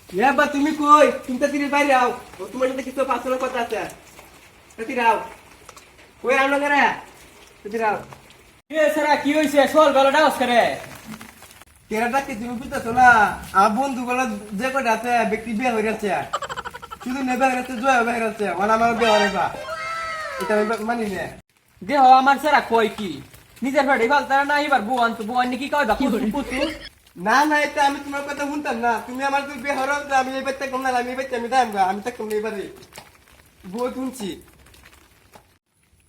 বা তুমি কই তুমি তো তিনের বাইরে আও তোমার সাথে কিছু পার্সোনাল কথা আছে তুই রাও কই আনো করে তুই রাও সারা কি হয়েছে সোল বেলা ডাউস করে কেরাটা কি তুমি বুঝতেছো না আমার বন্ধু গুলো যে কটা আছে ব্যক্তি বিয়ে হয়ে গেছে শুধু নেবে গেছে জয় হয়ে গেছে মানে আমার বিয়ে হয়ে বা এটা আমি মানি না দেহ আমার সারা কই কি নিজের ভাড়ি ফালতা না এবার বুয়ান তো বুয়ান কি কয় বা পুতু না না এটা আমি তোমার কথা শুনতাম না তুমি আমার তুই বিয়ে হরো আমি এই বাচ্চা কম না আমি এই বাচ্চা আমি দাম আমি তো কম এবারে বউ শুনছি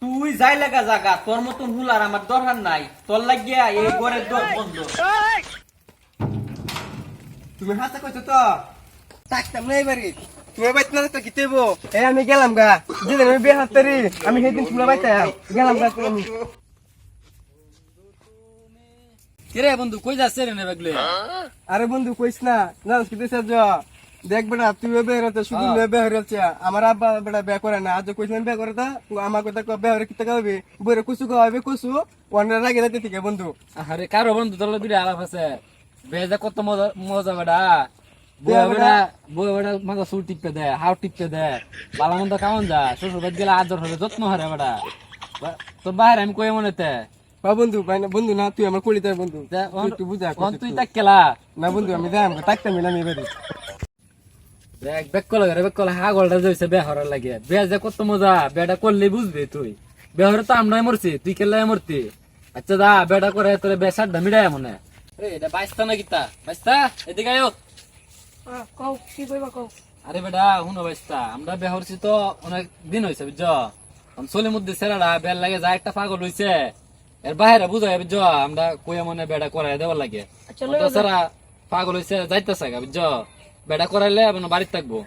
তুই যাই লাগা জাগা তোর মতন হুলার আমার দরকার নাই তোর লাগিয়া এই ঘরের দর বন্ধ তুমি হাসা কইছো তো থাকতাম না এবারে তুমি বাইতে না তো কিতেব এই আমি গেলাম গা যেদিন আমি বিয়ে হাততারি আমি সেদিন ফুলা বাইতাম গেলাম গা আমি কিরে বন্ধু কই যাচ্ছে রে নেবাগলে আরে বন্ধু কইস না না কিতেছে যা দেখ বেটা তুই বের হতে শুধু বের হচ্ছে আমার আব্বা বেটা বে করে না আজ কইছিলেন বে করে তা আমার কথা বে হরে কিতে কইবে বইরে কুসু কইবে কুসু ওয়ান্ডার লাগে দিতে থেকে বন্ধু আরে কারো বন্ধু তোর দুই আলাপ আছে বেজা কত মজা মজা বেটা বউয়া বেটা মাগো সুর টিপতে দে হাও টিপতে দে বালা মন্দ কেমন যা শ্বশুর বাড়ি গেলে আদর হবে যত্ন হরে বেটা তোর বাইরে আমি কই মনেতে বা বন্ধু ভাই না বন্ধু না তুই আমার কলিতার বন্ধু তুই বুঝা তুই তাক কেলা না বন্ধু আমি দাম থাকতাম না আমি এবারে দেখ বেকল হা গলটা জইছে বেহরার লাগে বে যে কত মজা বেটা করলে বুঝবি তুই বেহরে তো আমরাই মরছি তুই কেলাই মরতি আচ্ছা দা বেটা করে তোরে বেসার দামিডাই মনে রে এটা বাইস্তা না কিতা বাইস্তা এদিকে আয়ো কও কি কইবা কও আরে বেটা হুনো বাইস্তা আমরা বেহরছি তো অনেক দিন হইছে বুঝছ চলে মধ্যে সেরাটা বের লাগে যা একটা পাগল হইছে এর বাইরে বুঝাই বুঝছ আমরা কইয়া মনে বেটা করাই দেওয়ার লাগে আচ্ছা লইও সারা পাগল হইছে যাইতেছে গা বুঝছ বেটা করাইলে আপনার বাড়িতে থাকবো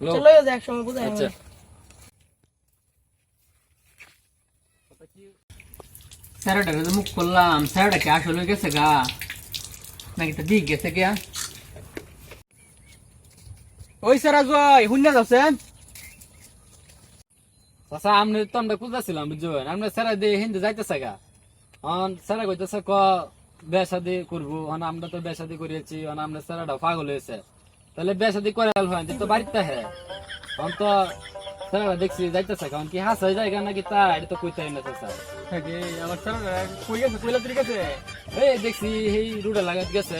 আচ্ছা লইও যা একসময় বুঝাই আচ্ছা স্যারটাকে তো মুখ করলাম স্যারটা কি আসলে গেছে গা নাকি তো দিক গেছে গিয়া ওই স্যার জয় হুন্না যাচ্ছেন চাচা আমি তো আমরা খুঁজাছিলাম বুঝছেন আমরা স্যারা দিয়ে হিন্দি যাইতেছে গা স্যারা কইতেছে ক বিয়া শাদি করবো আমরা তো বিয়া শাদি করিয়েছি আমরা স্যারাটা পাগল হয়েছে তাহলে বিয়া শাদি করে হয় তো বাড়িতে হ্যাঁ তো স্যারা দেখছি যাইতেছে কারণ কি হাস হয়ে যায় নাকি তা এটা তো কইতে না চাচা আমার স্যার কই গেছে কইলা তুই গেছে এই দেখছি এই রুডে লাগাত গেছে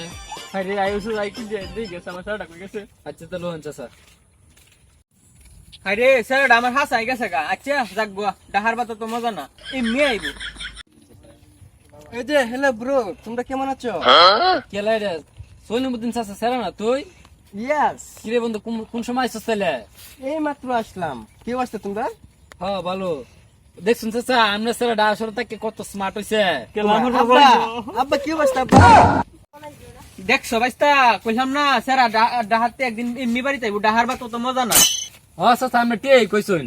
আরে আইসু আই কি যে দেই গেছে আমার স্যারটা কই গেছে আচ্ছা তো লোন চাচা আরে স্যারটা আমার হাস আই গেছে গা আচ্ছা যাকবো ডাহার বাত তো মজা না এমনি আইবো এই যে হ্যালো ব্রো তোমরা কেমন আছো কেলাই রে সৈনুদ্দিন চাচা স্যারা না তুই ইয়েস কিরে বন্ধু কোন সময় আসছিস তাহলে এই মাত্র আসলাম কি অবস্থা তোমরা হ্যাঁ ভালো দেখছুন চাচা আমরা স্যারা আসলে তাকে কত স্মার্ট হইছে আব্বা আব্বা কি অবস্থা আব্বা দেখছো বাইস্তা কইলাম না স্যার ডাহাতে একদিন এমনি বাড়িতে আইবো ডাহার বাত তো মজা না হ্যাঁ চাচা আমরা টেই কইছুন